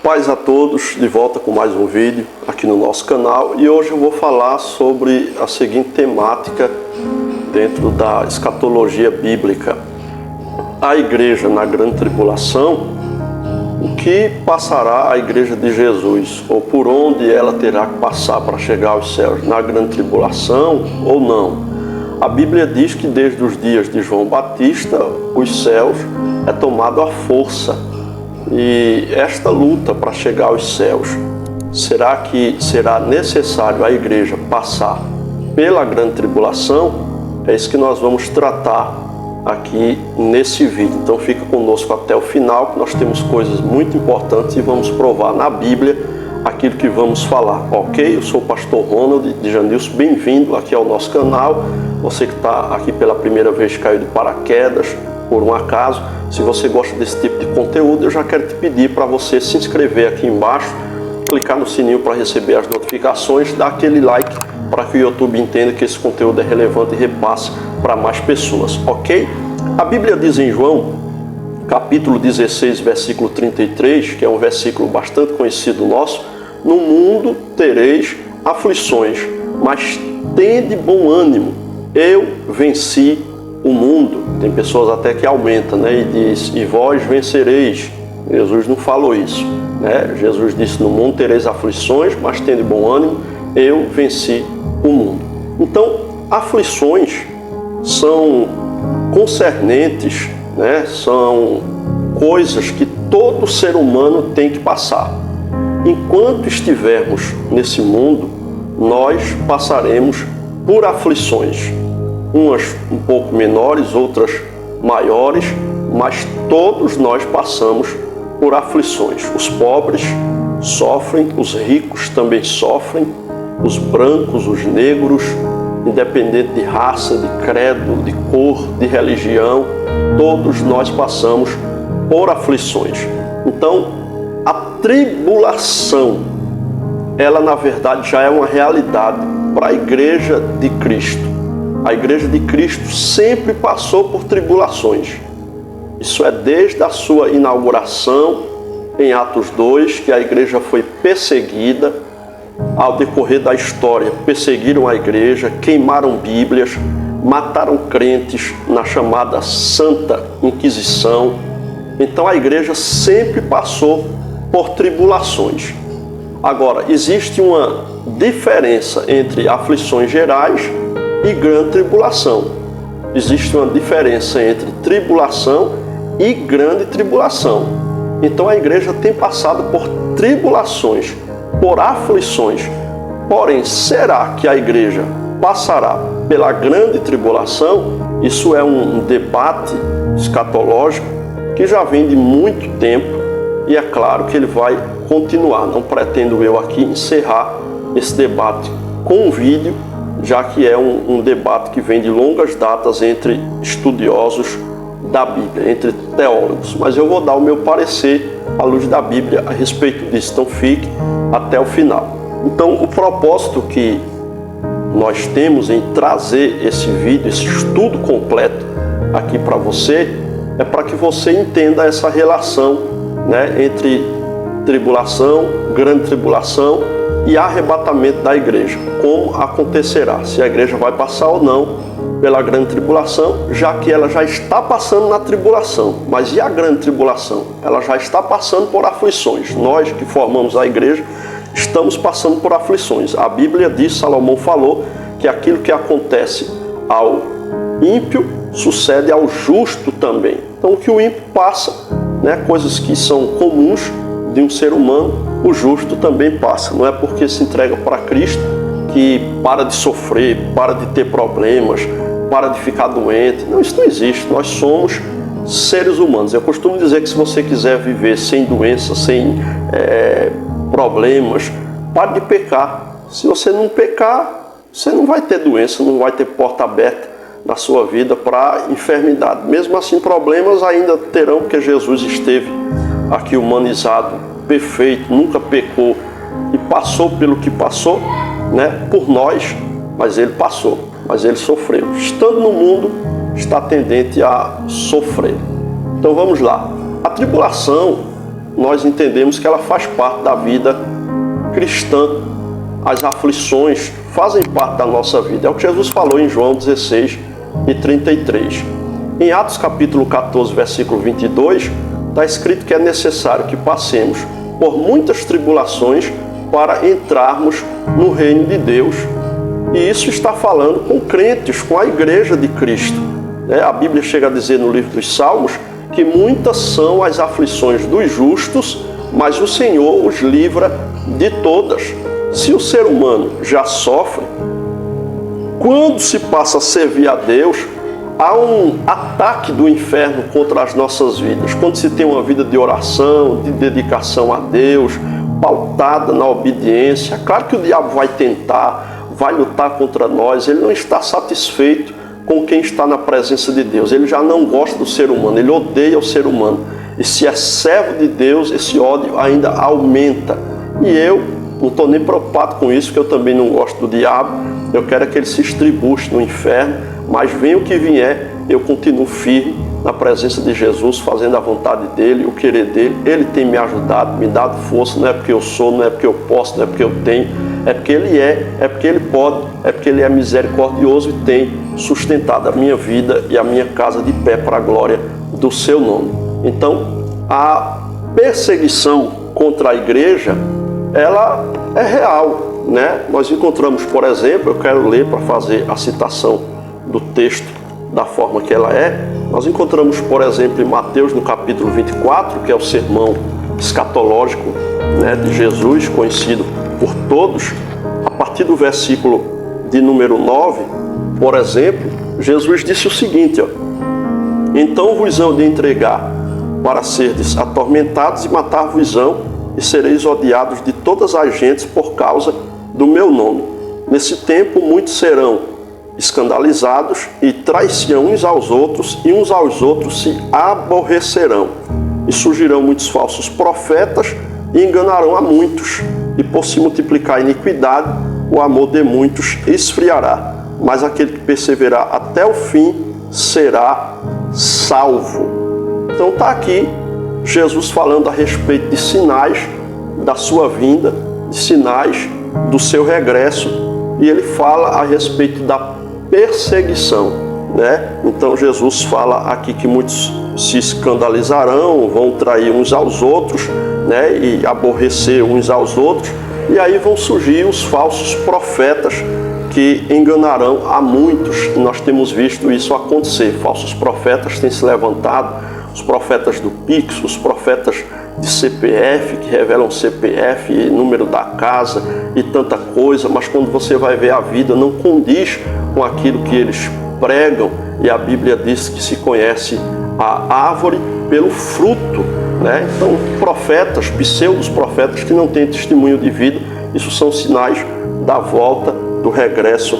Paz a todos, de volta com mais um vídeo aqui no nosso canal, e hoje eu vou falar sobre a seguinte temática dentro da escatologia bíblica. A igreja na grande tribulação, o que passará a igreja de Jesus, ou por onde ela terá que passar para chegar aos céus, na grande tribulação ou não? A Bíblia diz que desde os dias de João Batista, os céus é tomado à força. E esta luta para chegar aos céus, será que será necessário a igreja passar pela grande tribulação? É isso que nós vamos tratar aqui nesse vídeo. Então fica conosco até o final, que nós temos coisas muito importantes e vamos provar na Bíblia aquilo que vamos falar, ok? Eu sou o pastor Ronald de Janilson, bem-vindo aqui ao nosso canal. Você que está aqui pela primeira vez, caiu de paraquedas por um acaso, se você gosta desse tipo de conteúdo, eu já quero te pedir para você se inscrever aqui embaixo, clicar no sininho para receber as notificações, dar aquele like para que o YouTube entenda que esse conteúdo é relevante e repasse para mais pessoas, ok? A Bíblia diz em João, capítulo 16, versículo 33, que é um versículo bastante conhecido nosso: no mundo tereis aflições, mas tende bom ânimo, eu venci o mundo. Tem pessoas até que aumentam, né? E diz, e vós vencereis. Jesus não falou isso, né? Jesus disse, no mundo tereis aflições, mas tende bom ânimo, eu venci o mundo. Então, aflições são concernentes, né? São coisas que todo ser humano tem que passar. Enquanto estivermos nesse mundo, nós passaremos por aflições. Umas um pouco menores, outras maiores, mas todos nós passamos por aflições. Os pobres sofrem, os ricos também sofrem, os brancos, os negros, independente de raça, de credo, de cor, de religião, todos nós passamos por aflições. Então, a tribulação, ela na verdade já é uma realidade para a igreja de Cristo. A igreja de Cristo sempre passou por tribulações. Isso é desde a sua inauguração, em Atos 2, que a igreja foi perseguida. Ao decorrer da história, perseguiram a igreja, queimaram Bíblias, mataram crentes na chamada Santa Inquisição. Então a igreja sempre passou por tribulações. Agora, existe uma diferença entre aflições gerais e grande tribulação. Existe uma diferença entre tribulação e grande tribulação. Então a igreja tem passado por tribulações, por aflições. Porém, será que a igreja passará pela grande tribulação? Isso é um debate escatológico que já vem de muito tempo e é claro que ele vai continuar. Não pretendo eu aqui encerrar esse debate com um vídeo, já que é um debate que vem de longas datas entre estudiosos da Bíblia, entre teólogos. Mas eu vou dar o meu parecer à luz da Bíblia a respeito disso, então fique até o final. Então, o propósito que nós temos em trazer esse vídeo, esse estudo completo aqui para você, é para que você entenda essa relação, né, entre tribulação, grande tribulação e arrebatamento da igreja. Como acontecerá? Se a igreja vai passar ou não pela grande tribulação, já que ela já está passando na tribulação. Mas e a grande tribulação? Ela já está passando por aflições. Nós que formamos a igreja estamos passando por aflições. A Bíblia diz, Salomão falou, que aquilo que acontece ao ímpio sucede ao justo também. Então o que o ímpio passa, né, coisas que são comuns de um ser humano, o justo também passa. Não é porque se entrega para Cristo que para de sofrer, para de ter problemas, para de ficar doente. Não, isso não existe. Nós somos seres humanos. Eu costumo dizer que se você quiser viver sem doença, sem problemas, pare de pecar. Se você não pecar, você não vai ter doença, não vai ter porta aberta na sua vida para enfermidade. Mesmo assim, problemas ainda terão, porque Jesus esteve aqui humanizado, perfeito, nunca pecou e passou pelo que passou, né, por nós, mas ele passou, mas ele sofreu. Estando no mundo, está tendente a sofrer. Então vamos lá. A tribulação nós entendemos que ela faz parte da vida cristã. As aflições fazem parte da nossa vida. É o que Jesus falou em João 16:33. Em Atos capítulo 14, versículo 22, está escrito que é necessário que passemos por muitas tribulações para entrarmos no reino de Deus. E isso está falando com crentes, com a igreja de Cristo. A Bíblia chega a dizer no livro dos Salmos que muitas são as aflições dos justos, mas o Senhor os livra de todas. Se o ser humano já sofre, quando se passa a servir a Deus, há um ataque do inferno contra as nossas vidas. Quando se tem uma vida de oração, de dedicação a Deus, pautada na obediência, claro que o diabo vai tentar, vai lutar contra nós. Ele não está satisfeito com quem está na presença de Deus. Ele já não gosta do ser humano, ele odeia o ser humano. E se é servo de Deus, esse ódio ainda aumenta. E eu não estou nem preocupado com isso, porque eu também não gosto do diabo. Eu quero que ele se estribuche no inferno, mas venha o que vier, eu continuo firme na presença de Jesus, fazendo a vontade dele, o querer dele. Ele tem me ajudado, me dado força. Não é porque eu sou, não é porque eu posso, não é porque eu tenho, é porque ele é porque ele pode, é porque ele é misericordioso e tem sustentado a minha vida e a minha casa de pé para a glória do seu nome. Então, a perseguição contra a igreja, ela é real, né? Nós encontramos, por exemplo, eu quero ler para fazer a citação do texto da forma que ela é. Nós encontramos, por exemplo, em Mateus, no capítulo 24, que é o sermão escatológico, né, de Jesus, conhecido por todos. A partir do versículo de número 9, por exemplo, Jesus disse o seguinte: então vos hão de entregar para serdes atormentados e matar-vos-ão, e sereis odiados de todas as gentes por causa do meu nome. Nesse tempo muitos serão escandalizados e trairão uns aos outros, e uns aos outros se aborrecerão. E surgirão muitos falsos profetas e enganarão a muitos. E por se multiplicar a iniquidade, o amor de muitos esfriará. Mas aquele que perseverar até o fim será salvo. Então está aqui Jesus falando a respeito de sinais da sua vinda, de sinais do seu regresso, e ele fala a respeito da perseguição, né? Então Jesus fala aqui que muitos se escandalizarão, vão trair uns aos outros, né? E aborrecer uns aos outros, e aí vão surgir os falsos profetas que enganarão a muitos. E nós temos visto isso acontecer. Falsos profetas têm se levantado, os profetas do Pix, os profetas de CPF, que revelam CPF, número da casa e tanta coisa, mas quando você vai ver a vida, não condiz com aquilo que eles pregam. E a Bíblia diz que se conhece a árvore pelo fruto, né? Então, profetas, pseudos profetas que não têm testemunho de vida, isso são sinais da volta, do regresso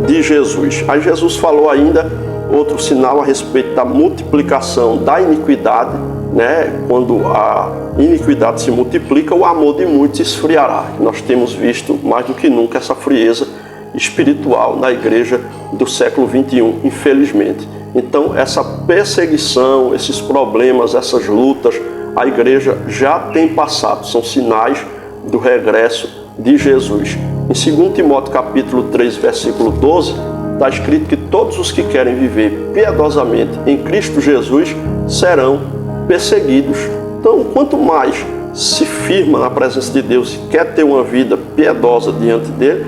de Jesus. Aí Jesus falou ainda outro sinal a respeito da multiplicação da iniquidade, né? Quando a iniquidade se multiplica, o amor de muitos esfriará. Nós temos visto mais do que nunca essa frieza espiritual na igreja do século 21, infelizmente. Então, essa perseguição, esses problemas, essas lutas, a igreja já tem passado. São sinais do regresso de Jesus. Em 2 Timóteo capítulo 3, versículo 12, está escrito que todos os que querem viver piedosamente em Cristo Jesus serão perseguidos. Então, quanto mais se firma na presença de Deus e quer ter uma vida piedosa diante dele,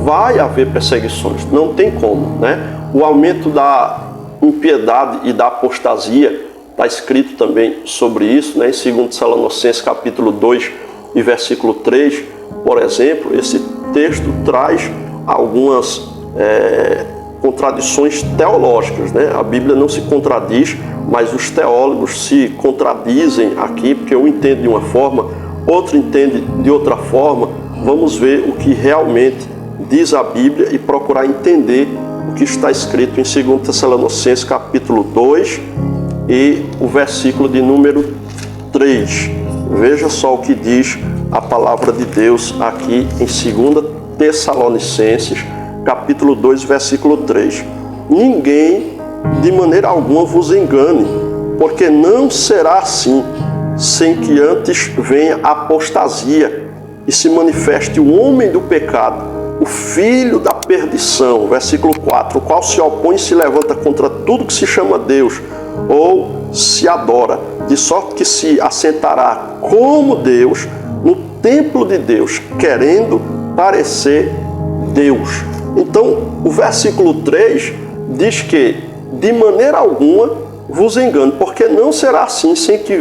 vai haver perseguições, não tem como, né? O aumento da impiedade e da apostasia, está escrito também sobre isso, né? Em 2 Tessalonicenses capítulo 2 e versículo 3, por exemplo, esse texto traz algumas contradições teológicas, né? A Bíblia não se contradiz, mas os teólogos se contradizem aqui, porque um entende de uma forma, outro entende de outra forma. Vamos ver o que realmente diz a Bíblia e procurar entender o que está escrito em 2 Tessalonicenses capítulo 2 e o versículo de número 3. Veja só o que diz a palavra de Deus aqui em 2 Tessalonicenses capítulo 2, versículo 3. Ninguém de maneira alguma vos engane, porque não será assim. sem que antes venha a apostasia e se manifeste o homem do pecado, o filho da perdição. Versículo 4, o qual se opõe e se levanta contra tudo que se chama Deus ou se adora, de sorte que se assentará como Deus no templo de Deus, querendo parecer Deus. Então, o versículo 3 diz que, de maneira alguma, vos engano, porque não será assim sem que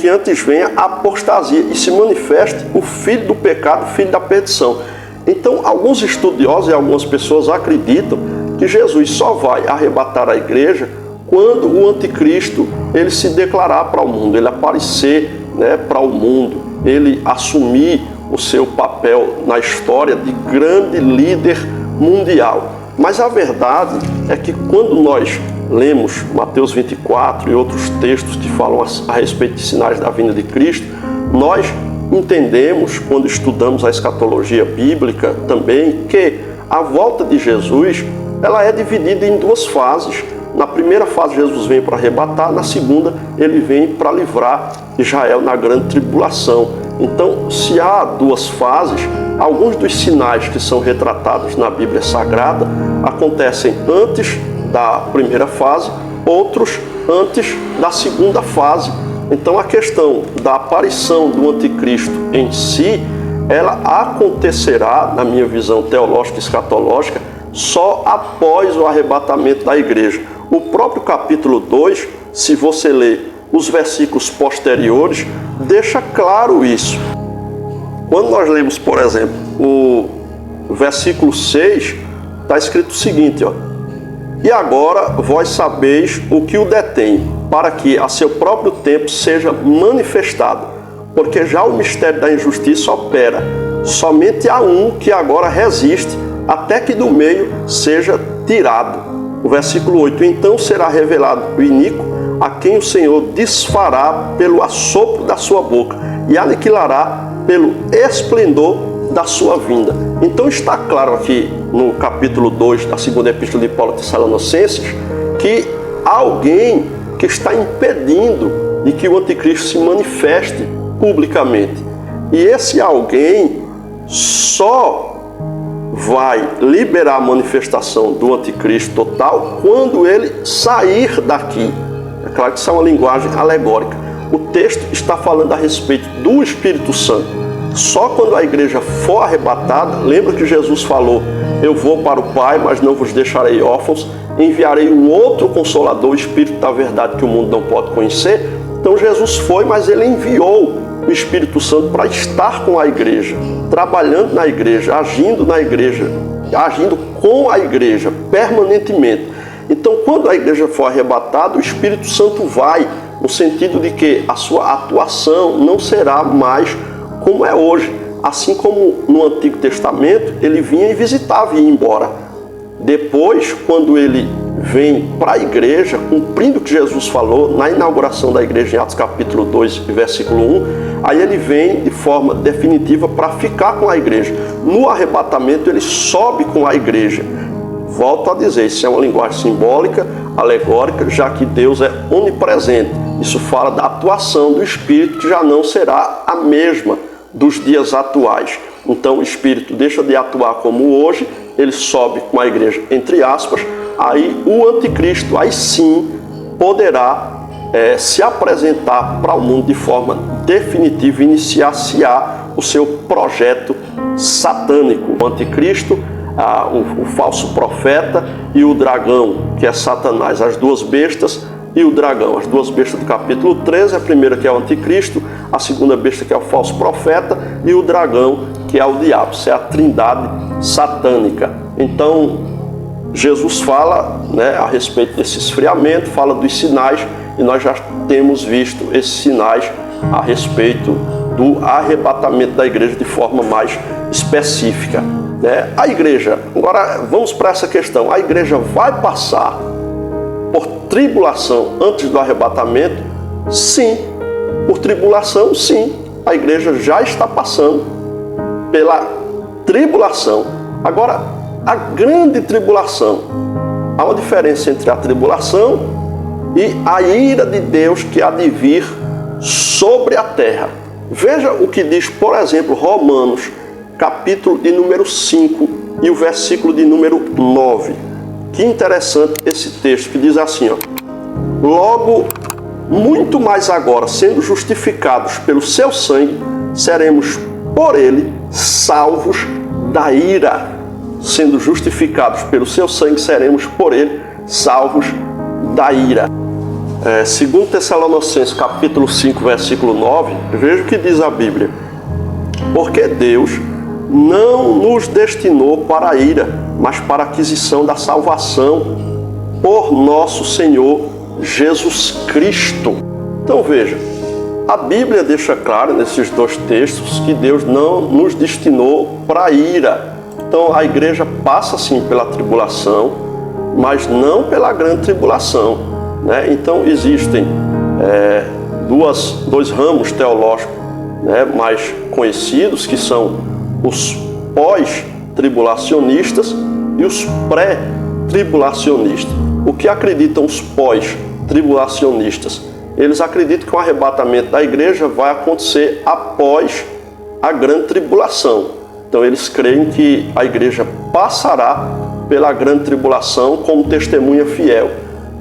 antes venha a apostasia e se manifeste o filho do pecado, o filho da perdição. Então, alguns estudiosos e algumas pessoas acreditam que Jesus só vai arrebatar a igreja quando o anticristo ele se declarar para o mundo, ele aparecer, para o mundo, ele assumir o seu papel na história de grande líder mundial. Mas a verdade é que quando nós lemos Mateus 24 e outros textos que falam a respeito de sinais da vinda de Cristo, nós entendemos, quando estudamos a escatologia bíblica também, que a volta de Jesus ela é dividida em duas fases. Na primeira fase, Jesus vem para arrebatar, na segunda, ele vem para livrar Israel na grande tribulação. Então, se há duas fases, alguns dos sinais que são retratados na Bíblia Sagrada acontecem antes da primeira fase, outros antes da segunda fase. Então, a questão da aparição do anticristo em si, ela acontecerá, na minha visão teológica e escatológica, só após o arrebatamento da igreja. O próprio capítulo 2, se você ler os versículos posteriores, deixa claro isso. Quando nós lemos, por exemplo, o versículo 6, está escrito o seguinte, e agora vós sabeis o que o detém, para que a seu próprio tempo seja manifestado, porque já o mistério da injustiça opera. Somente há um que agora resiste, até que do meio seja tirado. O versículo 8, então será revelado o iníquo, a quem o Senhor desfará pelo assopro da sua boca e aniquilará pelo esplendor da sua vinda. Então está claro aqui no capítulo 2 da segunda epístola de Paulo aos Tessalonicenses que há alguém que está impedindo de que o anticristo se manifeste publicamente. E esse alguém só vai liberar a manifestação do anticristo total quando ele sair daqui. É claro que isso é uma linguagem alegórica. O texto está falando a respeito do Espírito Santo. Só quando a igreja for arrebatada, lembra que Jesus falou, eu vou para o Pai, mas não vos deixarei órfãos, enviarei um outro Consolador, o Espírito da verdade que o mundo não pode conhecer. Então Jesus foi, mas ele enviou o Espírito Santo para estar com a igreja, trabalhando na igreja, agindo na igreja, agindo com a igreja permanentemente. Então, quando a igreja for arrebatada, o Espírito Santo vai, no sentido de que a sua atuação não será mais como é hoje. Assim como no Antigo Testamento, ele vinha e visitava e ia embora. Depois, quando ele vem para a igreja, cumprindo o que Jesus falou na inauguração da igreja em Atos capítulo 2, versículo 1, aí ele vem de forma definitiva para ficar com a igreja. No arrebatamento, ele sobe com a igreja. Volto a dizer, isso é uma linguagem simbólica, alegórica, já que Deus é onipresente. Isso fala da atuação do Espírito, que já não será a mesma dos dias atuais. Então o Espírito deixa de atuar como hoje, ele sobe com a igreja, entre aspas, aí o anticristo, aí sim, poderá se apresentar para o mundo de forma definitiva, iniciar-se-á o seu projeto satânico. O anticristo, o falso profeta e o dragão, que é Satanás, as duas bestas e o dragão. As duas bestas do capítulo 13, a primeira que é o anticristo, a segunda besta que é o falso profeta e o dragão que é o diabo. Isso é a trindade satânica. Então, Jesus fala a respeito desse esfriamento, fala dos sinais, e nós já temos visto esses sinais a respeito do arrebatamento da igreja de forma mais específica. A igreja, agora vamos para essa questão, a igreja vai passar por tribulação antes do arrebatamento? Sim. Por tribulação, sim. A igreja já está passando pela tribulação. Agora, a grande tribulação. Há uma diferença entre a tribulação e a ira de Deus que há de vir sobre a terra. Veja o que diz, por exemplo, Romanos, capítulo de número 5 e o versículo de número 9. Que interessante esse texto que diz assim, ó: logo, muito mais agora, sendo justificados pelo seu sangue, seremos por ele salvos da ira. Sendo justificados pelo seu sangue, seremos por ele salvos da ira. Segundo Tessalonicenses, capítulo 5, versículo 9, veja o que diz a Bíblia. Porque Deus não nos destinou para a ira, mas para a aquisição da salvação por nosso Senhor Jesus Cristo. Então veja, a Bíblia deixa claro nesses dois textos que Deus não nos destinou para a ira. Então a igreja passa sim pela tribulação, mas não pela grande tribulação, né? Então existem dois ramos teológicos, né, mais conhecidos, que são os pós-tribulacionistas e os pré-tribulacionistas. O que acreditam os pós-tribulacionistas? Eles acreditam que o arrebatamento da igreja vai acontecer após a grande tribulação. Então eles creem que a igreja passará pela grande tribulação como testemunha fiel,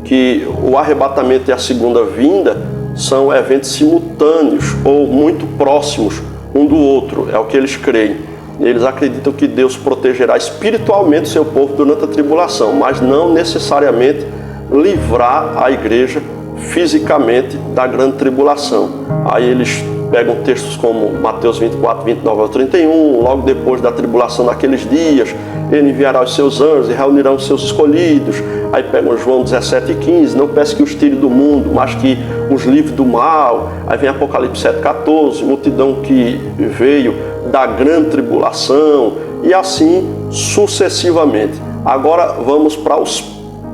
que o arrebatamento e a segunda vinda são eventos simultâneos ou muito próximos um do outro, é o que eles creem. Eles acreditam que Deus protegerá espiritualmente o seu povo durante a tribulação, mas não necessariamente livrar a igreja fisicamente da grande tribulação. Aí eles pegam textos como Mateus 24, 29 ao 31, logo depois da tribulação naqueles dias, ele enviará os seus anjos e reunirão os seus escolhidos. Aí pegam João 17 e 15, não peço que os tire do mundo, mas que os livre do mal. Aí vem Apocalipse 7, 14, multidão que veio da grande tribulação, e assim sucessivamente. Agora vamos para os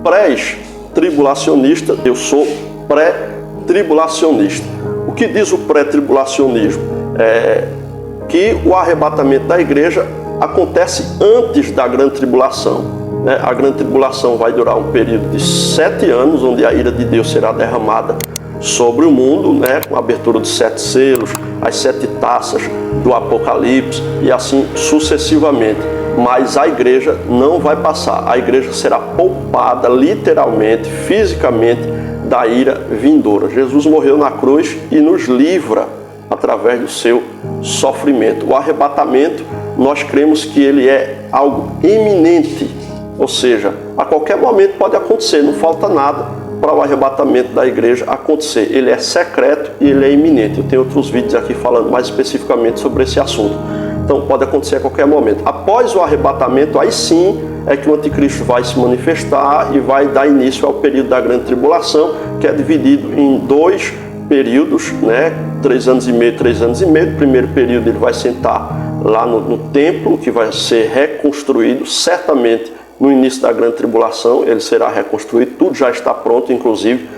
pré-tribulacionistas. Eu sou pré-tribulacionista. O que diz o pré-tribulacionismo? Que o arrebatamento da igreja acontece antes da grande tribulação, né? A grande tribulação vai durar um período de 7 anos, onde a ira de Deus será derramada sobre o mundo, né? Com a abertura dos 7 selos, as 7 taças do Apocalipse e assim sucessivamente. Mas a igreja não vai passar. A igreja será poupada literalmente, fisicamente, da ira vindoura. Jesus morreu na cruz e nos livra através do seu sofrimento. O arrebatamento, nós cremos que ele é algo iminente, ou seja, a qualquer momento pode acontecer, não falta nada para o arrebatamento da igreja acontecer. Ele é secreto e ele é iminente. Eu tenho outros vídeos aqui falando mais especificamente sobre esse assunto. Então pode acontecer a qualquer momento. Após o arrebatamento, aí sim é que o anticristo vai se manifestar e vai dar início ao período da grande tribulação, que é dividido em 2 períodos, né? 3 anos e meio, 3 anos e meio. No primeiro período ele vai sentar lá no templo, que vai ser reconstruído, certamente no início da grande tribulação ele será reconstruído, tudo já está pronto, inclusive,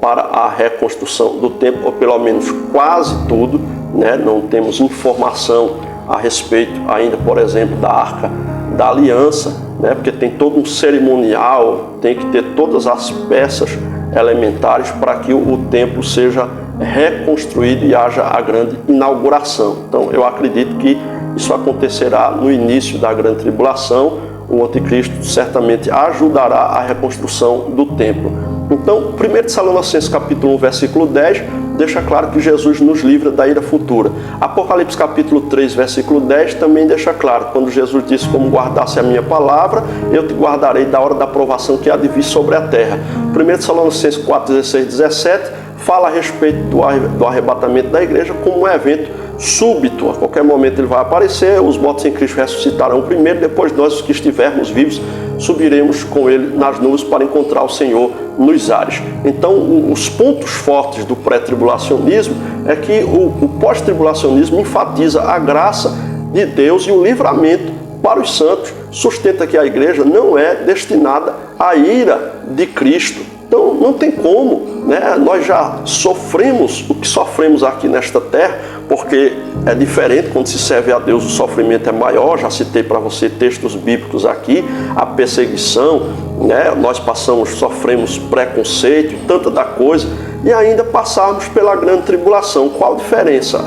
para a reconstrução do templo, ou pelo menos quase tudo, né? Não temos informação a respeito ainda, por exemplo, da Arca da Aliança, né? Porque tem todo um cerimonial, tem que ter todas as peças elementares para que o templo seja reconstruído e haja a grande inauguração. Então eu acredito que isso acontecerá no início da grande tribulação. O anticristo certamente ajudará a reconstrução do templo. Então, 1 Tessalonicenses capítulo 1, versículo 10, deixa claro que Jesus nos livra da ira futura. Apocalipse capítulo 3, versículo 10, também deixa claro, quando Jesus disse: como guardasse a minha palavra, eu te guardarei da hora da provação que há de vir sobre a terra. 1 Tessalonicenses 4, 16, 17, fala a respeito do arrebatamento da igreja como um evento súbito. A qualquer momento ele vai aparecer, os mortos em Cristo ressuscitarão primeiro, depois nós, os que estivermos vivos, subiremos com ele nas nuvens para encontrar o Senhor nos ares. Então, os pontos fortes do pré-tribulacionismo é que o pós-tribulacionismo enfatiza a graça de Deus e o livramento para os santos, sustenta que a igreja não é destinada à ira de Cristo. Então, não tem como, né? Nós já sofremos o que sofremos aqui nesta terra, porque é diferente quando se serve a Deus, o sofrimento é maior. Já citei para você textos bíblicos aqui, a perseguição, né? Nós sofremos preconceito, tanta da coisa e ainda passarmos pela grande tribulação. Qual a diferença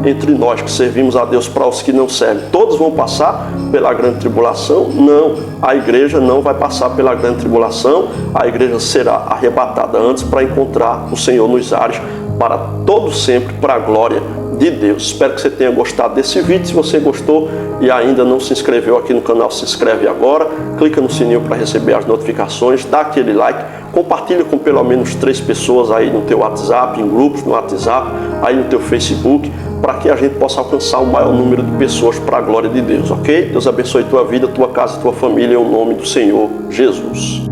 entre nós que servimos a Deus para os que não servem? Todos vão passar pela grande tribulação? Não, a igreja não vai passar pela grande tribulação, a igreja será arrebatada antes para encontrar o Senhor nos ares para todo sempre, para a glória de Deus. Espero que você tenha gostado desse vídeo. Se você gostou e ainda não se inscreveu aqui no canal, se inscreve agora, clica no sininho para receber as notificações, dá aquele like, compartilha com pelo menos 3 pessoas aí no teu WhatsApp, em grupos no WhatsApp, aí no teu Facebook, para que a gente possa alcançar o maior número de pessoas para a glória de Deus, ok? Deus abençoe tua vida, tua casa e tua família, em nome do Senhor Jesus.